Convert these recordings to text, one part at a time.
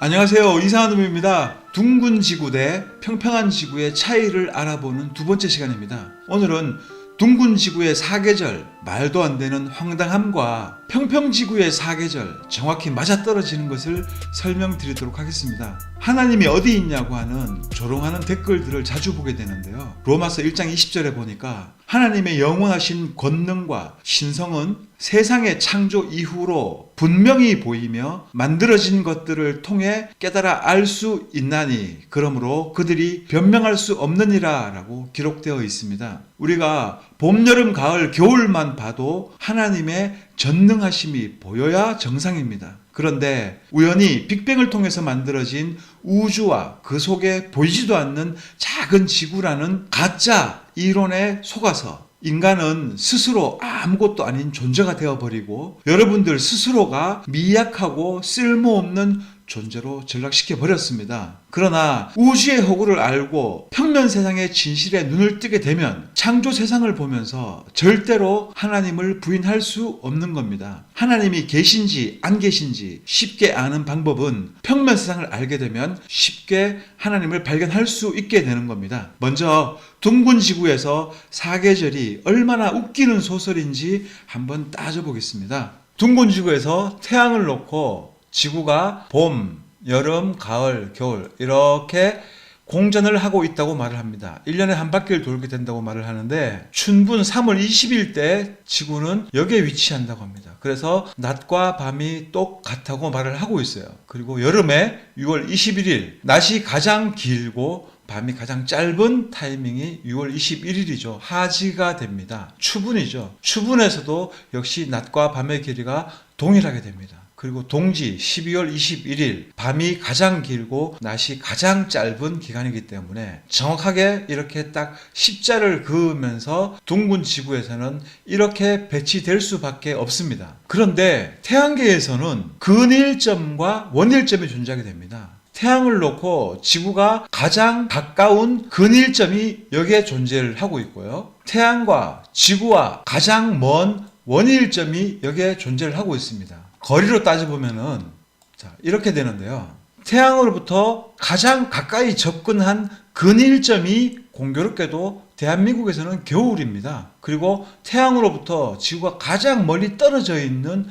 안녕하세요. 이상한놈입니다. 둥근 지구 대 평평한 지구의 차이를 알아보는 두 번째 시간입니다. 오늘은 둥근 지구의 사계절, 말도 안 되는 황당함과 평평 지구의 사계절, 정확히 맞아떨어지는 것을 설명드리도록 하겠습니다. 하나님이 어디 있냐고 하는 조롱하는 댓글들을 자주 보게 되는데요. 로마서 1장 20절에 보니까 하나님의 영원하신 권능과 신성은 세상의 창조 이후로 분명히 보이며 만들어진 것들을 통해 깨달아 알 수 있나니 그러므로 그들이 변명할 수 없느니라 라고 기록되어 있습니다. 우리가 봄, 여름, 가을, 겨울만 봐도 하나님의 전능하심이 보여야 정상입니다. 그런데 우연히 빅뱅을 통해서 만들어진 우주와 그 속에 보이지도 않는 작은 지구라는 가짜 이론에 속아서 인간은 스스로 아무것도 아닌 존재가 되어버리고 여러분들 스스로가 미약하고 쓸모없는 존재로 전락시켜 버렸습니다. 그러나 우주의 허구를 알고 평면 세상의 진실에 눈을 뜨게 되면 창조 세상을 보면서 절대로 하나님을 부인할 수 없는 겁니다. 하나님이 계신지 안 계신지 쉽게 아는 방법은 평면 세상을 알게 되면 쉽게 하나님을 발견할 수 있게 되는 겁니다. 먼저 둥근 지구에서 사계절이 얼마나 웃기는 소설인지 한번 따져보겠습니다. 둥근 지구에서 태양을 놓고 지구가 봄, 여름, 가을, 겨울 이렇게 공전을 하고 있다고 말을 합니다. 1년에 한 바퀴를 돌게 된다고 말을 하는데 춘분 3월 20일 때 지구는 여기에 위치한다고 합니다. 그래서 낮과 밤이 똑같다고 말을 하고 있어요. 그리고 여름에 6월 21일 낮이 가장 길고 밤이 가장 짧은 타이밍이 6월 21일이죠. 하지가 됩니다. 추분이죠. 추분에서도 역시 낮과 밤의 길이가 동일하게 됩니다. 그리고 동지 12월 21일 밤이 가장 길고 낮이 가장 짧은 기간이기 때문에 정확하게 이렇게 딱 십자를 그으면서 둥근 지구에서는 이렇게 배치될 수밖에 없습니다. 그런데 태양계에서는 근일점과 원일점이 존재하게 됩니다. 태양을 놓고 지구가 가장 가까운 근일점이 여기에 존재를 하고 있고요. 태양과 지구와 가장 먼 원일점이 여기에 존재를 하고 있습니다. 거리로 따져보면은 이렇게 되는데요. 태양으로부터 가장 가까이 접근한 근일점이 공교롭게도 대한민국에서는 겨울입니다. 그리고 태양으로부터 지구가 가장 멀리 떨어져 있는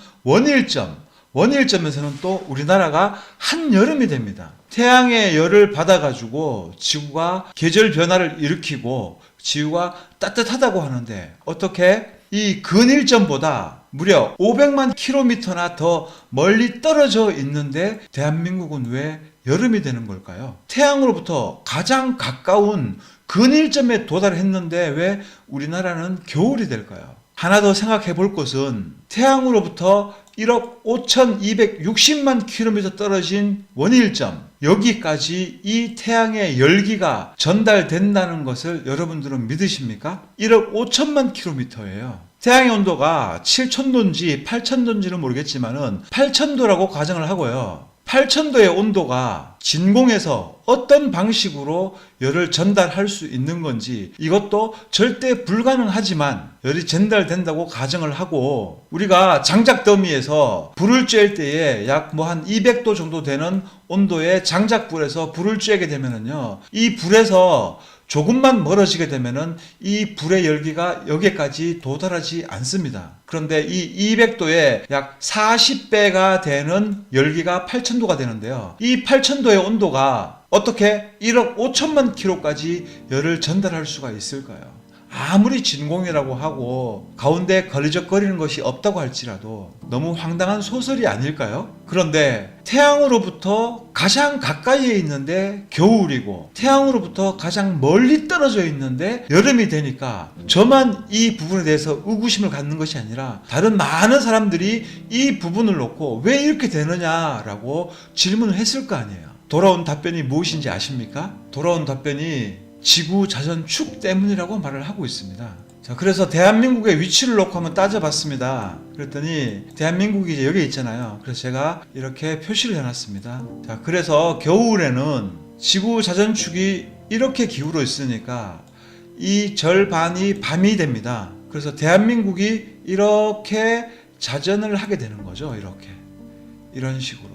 원일점에서는 또 우리나라가 한여름이 됩니다. 태양의 열을 받아가지고 지구가 계절 변화를 일으키고 지구가 따뜻하다고 하는데 어떻게 이 근일점보다 무려 500만 킬로미터나 더 멀리 떨어져 있는데 대한민국은 왜 여름이 되는 걸까요? 태양으로부터 가장 가까운 근일점에 도달했는데 왜 우리나라는 겨울이 될까요? 하나 더 생각해 볼 것은 태양으로부터 1억 5,260만 킬로미터 떨어진 원일점 여기까지 이 태양의 열기가 전달된다는 것을 여러분들은 믿으십니까? 1억 5천만 킬로미터예요. 태양의 온도가 7,000도인지 8,000도인지는 모르겠지만은 8,000도라고 가정을 하고요. 8,000도의 온도가 진공에서 어떤 방식으로 열을 전달할 수 있는 건지 이것도 절대 불가능하지만 열이 전달된다고 가정을 하고 우리가 장작 더미에서 불을 쬐을 때에 약 한 200도 정도 되는 온도의 장작불에서 불을 쬐게 되면은요. 이 불에서 조금만 멀어지게 되면은 이 불의 열기가 여기까지 도달하지 않습니다. 그런데 이 200도에 약 40배가 되는 열기가 8,000도가 되는데요. 이 8,000도의 온도가 어떻게 1억 5천만 킬로까지 열을 전달할 수가 있을까요? 아무리 진공이라고 하고 가운데 걸리적거리는 것이 없다고 할지라도 너무 황당한 소설이 아닐까요? 그런데 태양으로부터 가장 가까이에 있는데 겨울이고 태양으로부터 가장 멀리 떨어져 있는데 여름이 되니까 저만 이 부분에 대해서 의구심을 갖는 것이 아니라 다른 많은 사람들이 이 부분을 놓고 왜 이렇게 되느냐라고 질문을 했을 거 아니에요. 돌아온 답변이 무엇인지 아십니까? 돌아온 답변이 지구 자전축 때문이라고 말을 하고 있습니다. 자, 그래서 대한민국의 위치를 놓고 한번 따져봤습니다. 그랬더니 대한민국이 이제 여기 있잖아요. 그래서 제가 이렇게 표시를 해놨습니다. 자, 그래서 겨울에는 지구 자전축이 이렇게 기울어 있으니까 이 절반이 밤이 됩니다. 그래서 대한민국이 이렇게 자전을 하게 되는 거죠. 이렇게 이런 식으로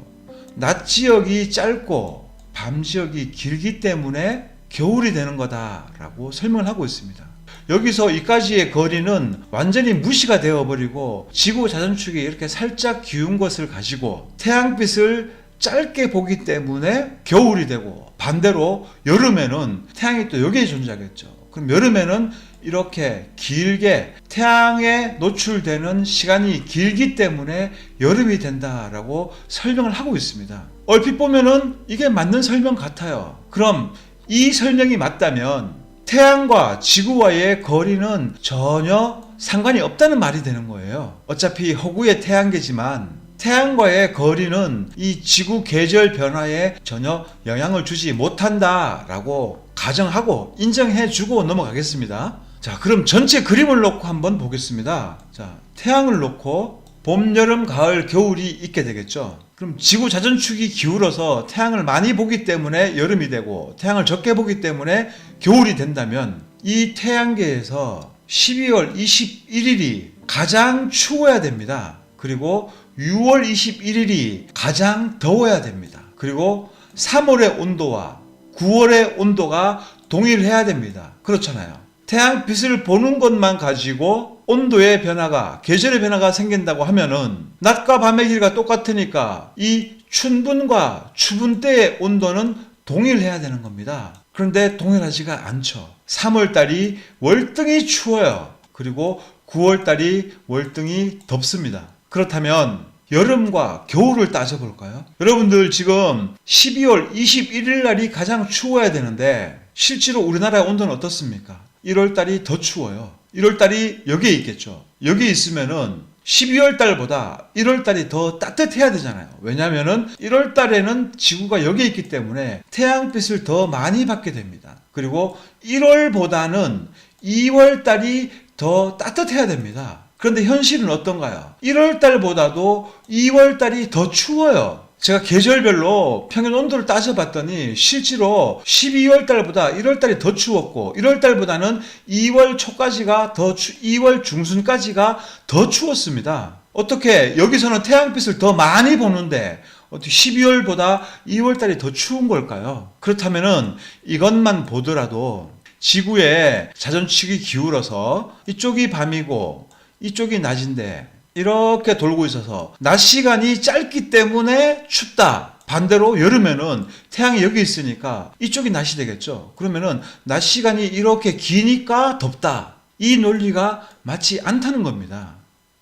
낮 지역이 짧고 밤 지역이 길기 때문에 겨울이 되는 거다라고 설명을 하고 있습니다. 여기서 이까지의 거리는 완전히 무시가 되어버리고 지구 자전축이 이렇게 살짝 기운 것을 가지고 태양빛을 짧게 보기 때문에 겨울이 되고, 반대로 여름에는 태양이 또 여기에 존재하겠죠. 그럼 여름에는 이렇게 길게 태양에 노출되는 시간이 길기 때문에 여름이 된다라고 설명을 하고 있습니다. 얼핏 보면은 이게 맞는 설명 같아요. 그럼 이 설명이 맞다면 태양과 지구와의 거리는 전혀 상관이 없다는 말이 되는 거예요. 어차피 허구의 태양계지만 태양과의 거리는 이 지구 계절 변화에 전혀 영향을 주지 못한다라고 가정하고 인정해주고 넘어가겠습니다. 자, 그럼 전체 그림을 놓고 한번 보겠습니다. 자, 태양을 놓고 봄, 여름, 가을, 겨울이 있게 되겠죠. 그럼 지구 자전축이 기울어서 태양을 많이 보기 때문에 여름이 되고 태양을 적게 보기 때문에 겨울이 된다면 이 태양계에서 12월 21일이 가장 추워야 됩니다. 그리고 6월 21일이 가장 더워야 됩니다. 그리고 3월의 온도와 9월의 온도가 동일해야 됩니다. 그렇잖아요. 태양빛을 보는 것만 가지고 온도의 변화가, 계절의 변화가 생긴다고 하면은 낮과 밤의 길이가 똑같으니까 이 춘분과 추분 때의 온도는 동일해야 되는 겁니다. 그런데 동일하지가 않죠. 3월달이 월등히 추워요. 그리고 9월달이 월등히 덥습니다. 그렇다면 여름과 겨울을 따져볼까요? 여러분들 지금 12월 21일 날이 가장 추워야 되는데 실제로 우리나라의 온도는 어떻습니까? 1월달이 더 추워요. 1월달이 여기에 있겠죠. 여기 있으면은 12월달보다 1월달이 더 따뜻해야 되잖아요. 왜냐하면은 1월달에는 지구가 여기에 있기 때문에 태양빛을 더 많이 받게 됩니다. 그리고 1월보다는 2월달이 더 따뜻해야 됩니다. 그런데 현실은 어떤가요? 1월달보다도 2월달이 더 추워요. 제가 계절별로 평균 온도를 따져봤더니 실제로 12월달보다 1월달이 더 추웠고 1월달보다는 2월 초까지가 2월 중순까지가 더 추웠습니다. 어떻게 여기서는 태양빛을 더 많이 보는데 어떻게 12월보다 2월달이 더 추운 걸까요? 그렇다면은 이것만 보더라도 지구의 자전축이 기울어서 이쪽이 밤이고 이쪽이 낮인데 이렇게 돌고 있어서 낮 시간이 짧기 때문에 춥다. 반대로 여름에는 태양이 여기 있으니까 이쪽이 낮이 되겠죠. 그러면은 낮 시간이 이렇게 기니까 덥다. 이 논리가 맞지 않다는 겁니다.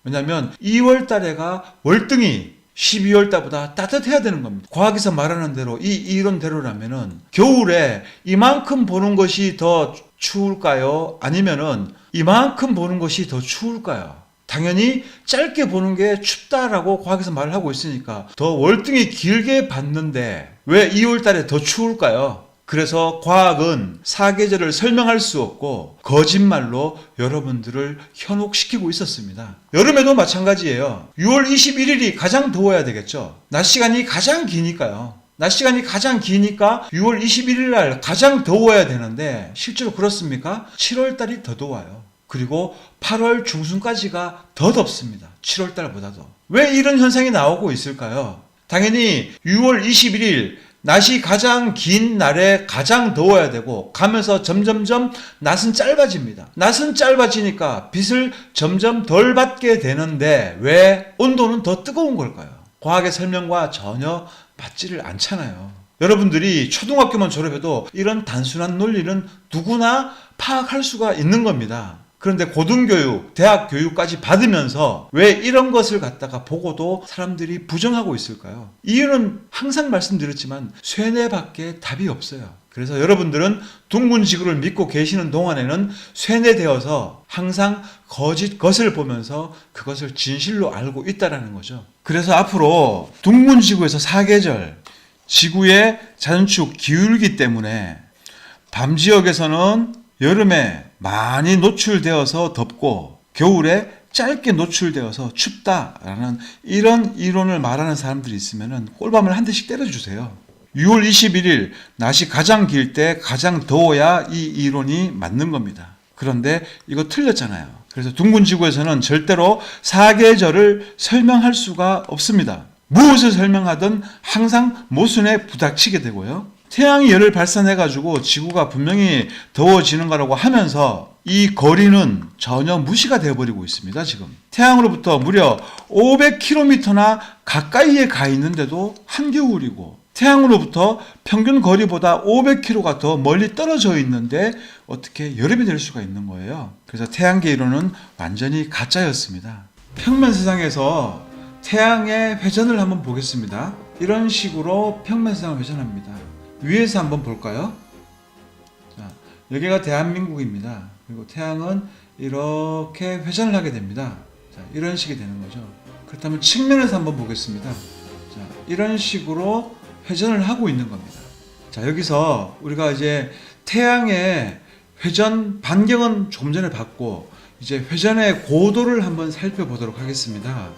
왜냐하면 2월 달에가 월등히 12월 달보다 따뜻해야 되는 겁니다. 과학에서 말하는 대로 이 이론대로라면은 겨울에 이만큼 보는 것이 더 추울까요? 아니면은 이만큼 보는 것이 더 추울까요? 당연히 짧게 보는 게 춥다라고 과학에서 말을 하고 있으니까 더 월등히 길게 봤는데 왜 2월 달에 더 추울까요? 그래서 과학은 사계절을 설명할 수 없고 거짓말로 여러분들을 현혹시키고 있었습니다. 여름에도 마찬가지예요. 6월 21일이 가장 더워야 되겠죠. 낮 시간이 가장 기니까요. 낮 시간이 가장 기니까 6월 21일 날 가장 더워야 되는데 실제로 그렇습니까? 7월 달이 더 더워요. 그리고 8월 중순까지가 더 덥습니다. 7월 달보다도. 왜 이런 현상이 나오고 있을까요? 당연히 6월 21일 낮이 가장 긴 날에 가장 더워야 되고 가면서 점점점 낮은 짧아집니다. 낮은 짧아지니까 빛을 점점 덜 받게 되는데 왜 온도는 더 뜨거운 걸까요? 과학의 설명과 전혀 맞지를 않잖아요. 여러분들이 초등학교만 졸업해도 이런 단순한 논리는 누구나 파악할 수가 있는 겁니다. 그런데 고등교육, 대학 교육까지 받으면서 왜 이런 것을 갖다가 보고도 사람들이 부정하고 있을까요? 이유는 항상 말씀드렸지만 쇠뇌밖에 답이 없어요. 그래서 여러분들은 둥근 지구를 믿고 계시는 동안에는 쇠뇌되어서 항상 거짓 것을 보면서 그것을 진실로 알고 있다는 거죠. 그래서 앞으로 둥근 지구에서 사계절, 지구의 자전축 기울기 때문에 밤 지역에서는 여름에 많이 노출되어서 덥고 겨울에 짧게 노출되어서 춥다라는 이런 이론을 말하는 사람들이 있으면 꼴밤을 한 대씩 때려주세요. 6월 21일 낮이 가장 길 때 가장 더워야 이 이론이 맞는 겁니다. 그런데 이거 틀렸잖아요. 그래서 둥근 지구에서는 절대로 사계절을 설명할 수가 없습니다. 무엇을 설명하든 항상 모순에 부닥치게 되고요. 태양이 열을 발산해가지고 지구가 분명히 더워지는 거라고 하면서 이 거리는 전혀 무시가 되어버리고 있습니다. 지금 태양으로부터 무려 500km나 가까이에 가 있는데도 한겨울이고, 태양으로부터 평균 거리보다 500km가 더 멀리 떨어져 있는데 어떻게 여름이 될 수가 있는 거예요. 그래서 태양계 이론은 완전히 가짜였습니다. 평면 세상에서 태양의 회전을 한번 보겠습니다. 이런 식으로 평면 세상을 회전합니다. 위에서 한번 볼까요? 자, 여기가 대한민국입니다. 그리고 태양은 이렇게 회전을 하게 됩니다. 자, 이런 식이 되는 거죠. 그렇다면 측면에서 한번 보겠습니다. 자, 이런 식으로 회전을 하고 있는 겁니다. 자, 여기서 우리가 이제 태양의 회전 반경은 조금 전에 봤고, 이제 회전의 고도를 한번 살펴보도록 하겠습니다.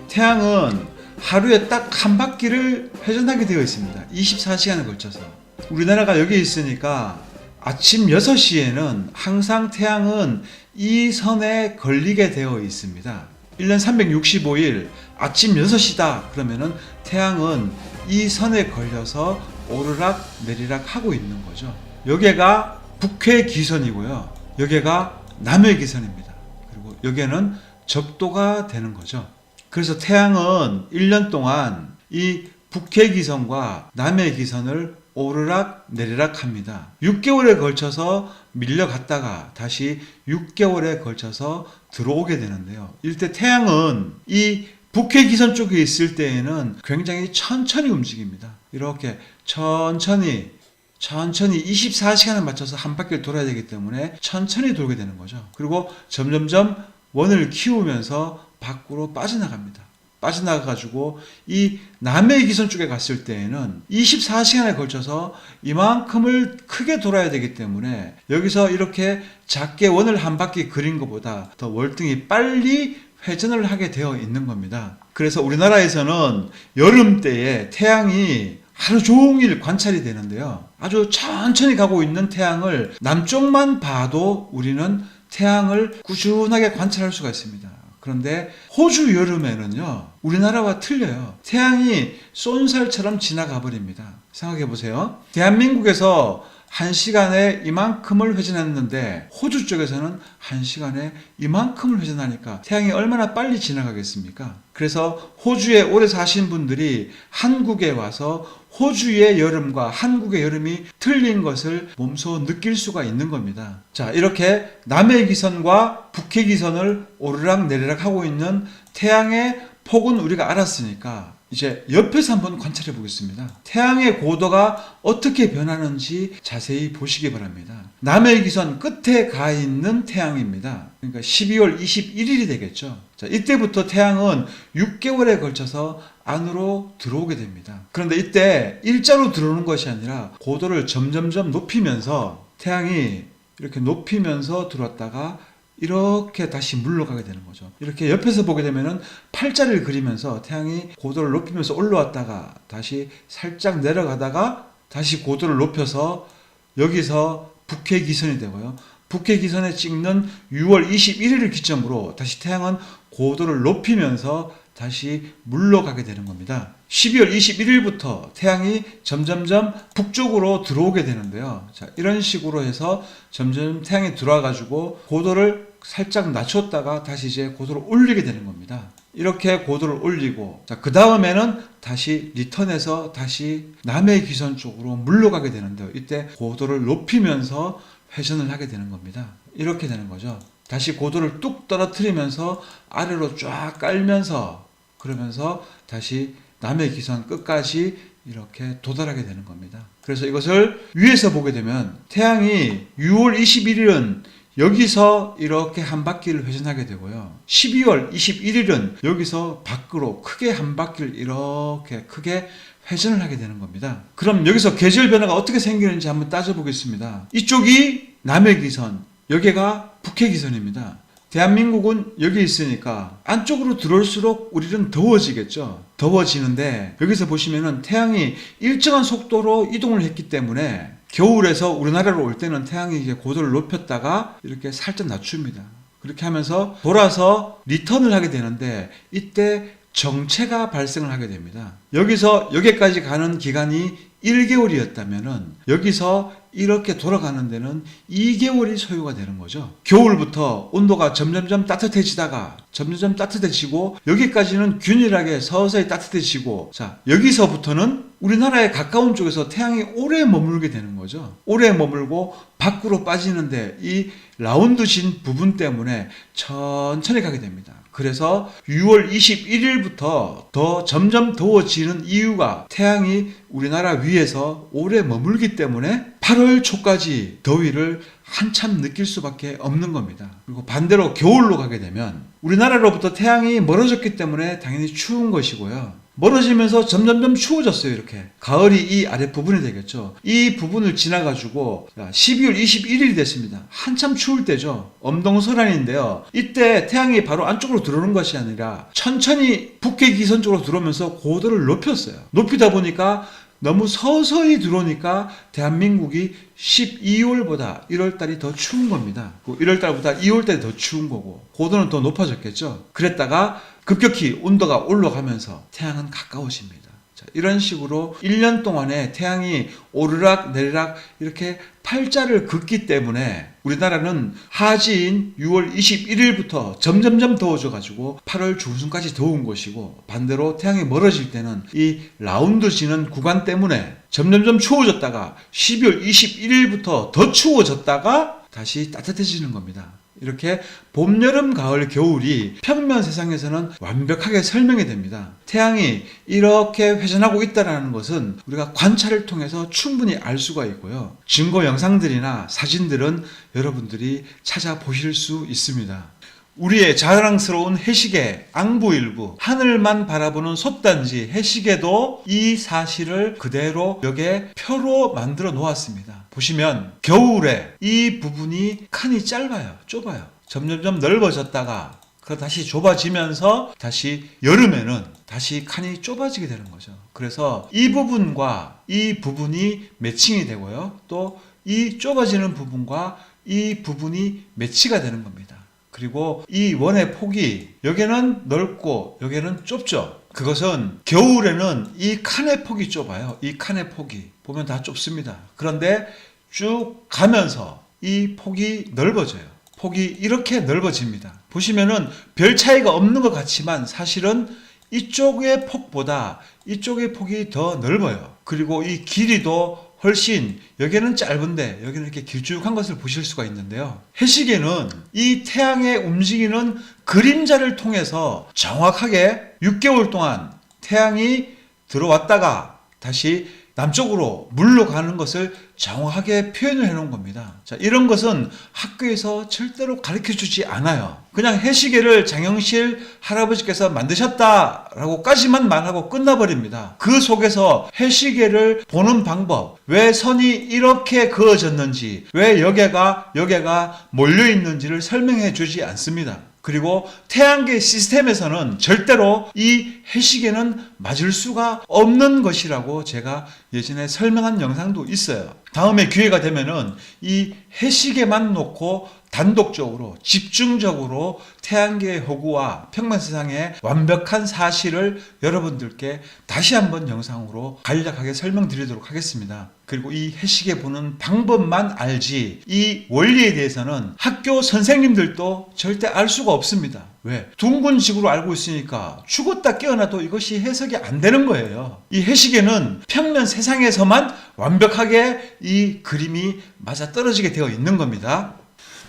태양은 하루에 딱 한 바퀴를 회전하게 되어 있습니다. 24시간에 걸쳐서. 우리나라가 여기 있으니까 아침 6시에는 항상 태양은 이 선에 걸리게 되어 있습니다. 1년 365일 아침 6시다 그러면은 태양은 이 선에 걸려서 오르락 내리락 하고 있는 거죠. 여기가 북회기선이고요. 여기가 남해기선입니다. 그리고 여기는 적도가 되는 거죠. 그래서 태양은 1년 동안 이 북해기선과 남해기선을 오르락 내리락 합니다. 6개월에 걸쳐서 밀려갔다가 다시 6개월에 걸쳐서 들어오게 되는데요. 이때 태양은 이 북해기선 쪽에 있을 때에는 굉장히 천천히 움직입니다. 이렇게 천천히 24시간을 맞춰서 한 바퀴를 돌아야 되기 때문에 천천히 돌게 되는 거죠. 그리고 점점점 원을 키우면서 밖으로 빠져나갑니다. 빠져나가가지고 이 남해 기선 쪽에 갔을 때에는 24시간에 걸쳐서 이만큼을 크게 돌아야 되기 때문에 여기서 이렇게 작게 원을 한 바퀴 그린 것보다 더 월등히 빨리 회전을 하게 되어 있는 겁니다. 그래서 우리나라에서는 여름 때에 태양이 하루 종일 관찰이 되는데요. 아주 천천히 가고 있는 태양을 남쪽만 봐도 우리는 태양을 꾸준하게 관찰할 수가 있습니다. 그런데 호주 여름에는요, 우리나라와 틀려요. 태양이 쏜살처럼 지나가 버립니다. 생각해 보세요. 대한민국에서 1시간에 이만큼을 회전했는데 호주 쪽에서는 1시간에 이만큼을 회전하니까 태양이 얼마나 빨리 지나가겠습니까? 그래서 호주에 오래 사신 분들이 한국에 와서 호주의 여름과 한국의 여름이 틀린 것을 몸소 느낄 수가 있는 겁니다. 자, 이렇게 남해 기선과 북해 기선을 오르락 내리락 하고 있는 태양의 폭은 우리가 알았으니까 이제 옆에서 한번 관찰해 보겠습니다. 태양의 고도가 어떻게 변하는지 자세히 보시기 바랍니다. 남해 기선 끝에 가 있는 태양입니다. 그러니까 12월 21일이 되겠죠. 자, 이때부터 태양은 6개월에 걸쳐서 안으로 들어오게 됩니다. 그런데 이때 일자로 들어오는 것이 아니라 고도를 점점점 높이면서 태양이 이렇게 높이면서 들어왔다가 이렇게 다시 물러가게 되는 거죠. 이렇게 옆에서 보게 되면은 팔자를 그리면서 태양이 고도를 높이면서 올라왔다가 다시 살짝 내려가다가 다시 고도를 높여서 여기서 북해기선이 되고요. 북해기선에 찍는 6월 21일을 기점으로 다시 태양은 고도를 높이면서 다시 물러가게 되는 겁니다. 12월 21일부터 태양이 점점점 북쪽으로 들어오게 되는데요. 자, 이런 식으로 해서 점점 태양이 들어와가지고 고도를 살짝 낮췄다가 다시 이제 고도를 올리게 되는 겁니다. 이렇게 고도를 올리고, 자, 그 다음에는 다시 리턴해서 다시 남해 기선 쪽으로 물러가게 되는데요. 이때 고도를 높이면서 회전을 하게 되는 겁니다. 이렇게 되는 거죠. 다시 고도를 뚝 떨어뜨리면서 아래로 쫙 깔면서 그러면서 다시 남해 기선 끝까지 이렇게 도달하게 되는 겁니다. 그래서 이것을 위에서 보게 되면 태양이 6월 21일은 여기서 이렇게 한 바퀴를 회전하게 되고요. 12월 21일은 여기서 밖으로 크게 한 바퀴를 이렇게 크게 회전을 하게 되는 겁니다. 그럼 여기서 계절 변화가 어떻게 생기는지 한번 따져보겠습니다. 이쪽이 남해 기선, 여기가 북해 기선입니다. 대한민국은 여기 있으니까 안쪽으로 들어올수록 우리는 더워지겠죠. 더워지는데 여기서 보시면은 태양이 일정한 속도로 이동을 했기 때문에 겨울에서 우리나라로 올 때는 태양이 이제 고도를 높였다가 이렇게 살짝 낮춥니다. 그렇게 하면서 돌아서 리턴을 하게 되는데 이때 정체가 발생을 하게 됩니다. 여기서 여기까지 가는 기간이 1개월이었다면은 여기서 이렇게 돌아가는 데는 2개월이 소요가 되는 거죠. 겨울부터 온도가 점점점 따뜻해지다가 점점점 따뜻해지고 여기까지는 균일하게 서서히 따뜻해지고, 자, 여기서부터는 우리나라에 가까운 쪽에서 태양이 오래 머물게 되는 거죠. 오래 머물고 밖으로 빠지는데 이 라운드 진 부분 때문에 천천히 가게 됩니다. 그래서 6월 21일부터 더 점점 더워지는 이유가 태양이 우리나라 위에서 오래 머물기 때문에 8월 초까지 더위를 한참 느낄 수밖에 없는 겁니다. 그리고 반대로 겨울로 가게 되면 우리나라로부터 태양이 멀어졌기 때문에 당연히 추운 것이고요. 멀어지면서 점점점 추워졌어요. 이렇게 가을이 이 아랫부분이 되겠죠. 이 부분을 지나가지고 12월 21일이 됐습니다. 한참 추울 때죠. 엄동설한인데요. 이때 태양이 바로 안쪽으로 들어오는 것이 아니라 천천히 북해 기선 쪽으로 들어오면서 고도를 높였어요. 높이다 보니까 너무 서서히 들어오니까 대한민국이 12월보다 1월달이 더 추운 겁니다. 1월달보다 2월달이 더 추운 거고 고도는 더 높아졌겠죠. 그랬다가 급격히 온도가 올라가면서 태양은 가까워집니다. 자, 이런 식으로 1년 동안에 태양이 오르락 내리락 이렇게 팔자를 긋기 때문에 우리나라는 하지인 6월 21일부터 점점점 더워져가지고 8월 중순까지 더운 것이고, 반대로 태양이 멀어질 때는 이 라운드 지는 구간 때문에 점점점 추워졌다가 12월 21일부터 더 추워졌다가 다시 따뜻해지는 겁니다. 이렇게 봄, 여름, 가을, 겨울이 평면 세상에서는 완벽하게 설명이 됩니다. 태양이 이렇게 회전하고 있다는 것은 우리가 관찰을 통해서 충분히 알 수가 있고요. 증거 영상들이나 사진들은 여러분들이 찾아보실 수 있습니다. 우리의 자랑스러운 해시계 앙부일부, 하늘만 바라보는 솥단지 해시계도 이 사실을 그대로 여기에 표로 만들어 놓았습니다. 보시면 겨울에 이 부분이 칸이 짧아요. 좁아요. 점점점 넓어졌다가 다시 좁아지면서 다시 여름에는 다시 칸이 좁아지게 되는 거죠. 그래서 이 부분과 이 부분이 매칭이 되고요. 또 이 좁아지는 부분과 이 부분이 매치가 되는 겁니다. 그리고 이 원의 폭이 여기는 넓고 여기는 좁죠. 그것은 겨울에는 이 칸의 폭이 좁아요. 이 칸의 폭이 보면 다 좁습니다. 그런데 쭉 가면서 이 폭이 넓어져요. 폭이 이렇게 넓어집니다. 보시면은 별 차이가 없는 것 같지만 사실은 이쪽의 폭보다 이쪽의 폭이 더 넓어요. 그리고 이 길이도 훨씬, 여기는 짧은데 여기는 이렇게 길쭉한 것을 보실 수가 있는데요. 해시계는 이 태양의 움직이는 그림자를 통해서 정확하게 6개월 동안 태양이 들어왔다가 다시 남쪽으로 물러가는 것을 정확하게 표현을 해놓은 겁니다. 자, 이런 것은 학교에서 절대로 가르쳐주지 않아요. 그냥 해시계를 장영실 할아버지께서 만드셨다라고까지만 말하고 끝나버립니다. 그 속에서 해시계를 보는 방법, 왜 선이 이렇게 그어졌는지, 왜 여기가 몰려있는지를 설명해 주지 않습니다. 그리고 태양계 시스템에서는 절대로 이 해시계는 맞을 수가 없는 것이라고 제가 예전에 설명한 영상도 있어요. 다음에 기회가 되면은 이 해시계만 놓고 단독적으로 집중적으로 태양계의 허구와 평면세상의 완벽한 사실을 여러분들께 다시 한번 영상으로 간략하게 설명드리도록 하겠습니다. 그리고 이 해시계 보는 방법만 알지 이 원리에 대해서는 학교 선생님들도 절대 알 수가 없습니다. 왜? 둥근 지구로 알고 있으니까 죽었다 깨어나도 이것이 해석이 안 되는 거예요. 이 해시계는 평면 세상에서만 완벽하게 이 그림이 맞아떨어지게 되어 있는 겁니다.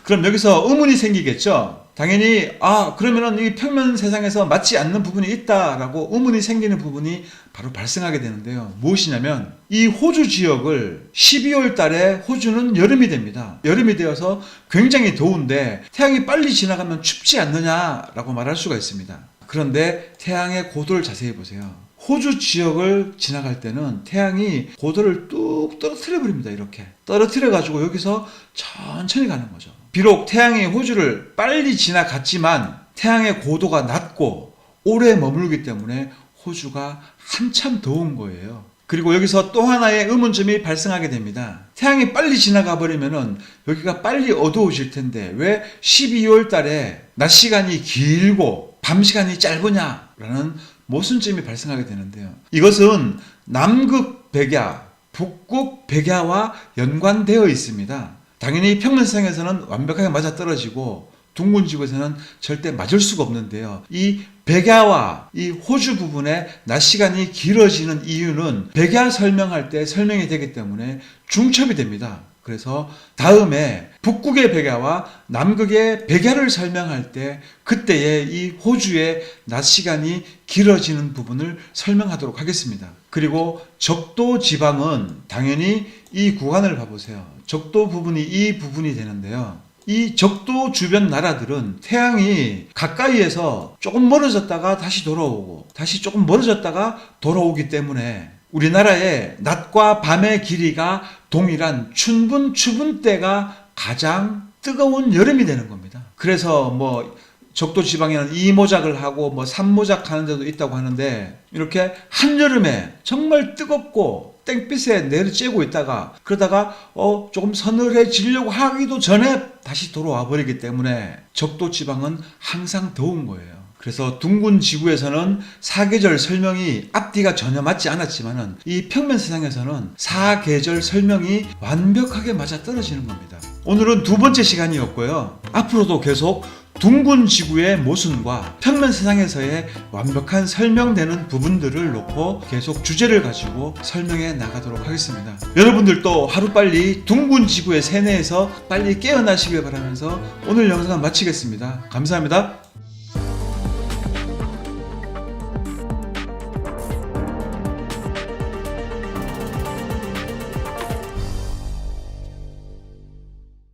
그럼 여기서 의문이 생기겠죠? 당연히 그러면은 이 평면 세상에서 맞지 않는 부분이 있다라고 의문이 생기는 부분이 바로 발생하게 되는데요. 무엇이냐면 이 호주 지역을 12월 달에 호주는 여름이 됩니다. 여름이 되어서 굉장히 더운데 태양이 빨리 지나가면 춥지 않느냐라고 말할 수가 있습니다. 그런데 태양의 고도를 자세히 보세요. 호주 지역을 지나갈 때는 태양이 고도를 뚝 떨어뜨려 버립니다. 이렇게 떨어뜨려 가지고 여기서 천천히 가는 거죠. 비록 태양이 호주를 빨리 지나갔지만 태양의 고도가 낮고 오래 머물기 때문에 호주가 한참 더운 거예요. 그리고 여기서 또 하나의 의문점이 발생하게 됩니다. 태양이 빨리 지나가 버리면은 여기가 빨리 어두워질 텐데 왜 12월 달에 낮 시간이 길고 밤 시간이 짧으냐라는 모순점이 발생하게 되는데요. 이것은 남극 백야, 북극 백야와 연관되어 있습니다. 당연히 평면세상에서는 완벽하게 맞아떨어지고 둥근 지구에서는 절대 맞을 수가 없는데요. 이 백야와 이 호주 부분의 낮 시간이 길어지는 이유는 백야 설명할 때 설명이 되기 때문에 중첩이 됩니다. 그래서 다음에 북극의 백야와 남극의 백야를 설명할 때 그때의 이 호주의 낮 시간이 길어지는 부분을 설명하도록 하겠습니다. 그리고 적도 지방은 당연히 이 구간을 봐보세요. 적도 부분이 이 부분이 되는데요. 이 적도 주변 나라들은 태양이 가까이에서 조금 멀어졌다가 다시 돌아오고 다시 조금 멀어졌다가 돌아오기 때문에 우리나라의 낮과 밤의 길이가 동일한 춘분, 추분 때가 가장 뜨거운 여름이 되는 겁니다. 그래서 뭐 적도 지방에는 2모작을 하고 뭐 3모작 하는 데도 있다고 하는데 이렇게 한여름에 정말 뜨겁고 땡빛에 내리쬐고 있다가 그러다가 조금 서늘해지려고 하기도 전에 다시 돌아와 버리기 때문에 적도 지방은 항상 더운 거예요. 그래서 둥근 지구에서는 사계절 설명이 앞뒤가 전혀 맞지 않았지만은 이 평면 세상에서는 사계절 설명이 완벽하게 맞아떨어지는 겁니다. 오늘은 두 번째 시간이었고요. 앞으로도 계속 둥근 지구의 모순과 평면 세상에서의 완벽한 설명되는 부분들을 놓고 계속 주제를 가지고 설명해 나가도록 하겠습니다. 여러분들도 하루빨리 둥근 지구의 세뇌에서 빨리 깨어나시길 바라면서 오늘 영상은 마치겠습니다. 감사합니다.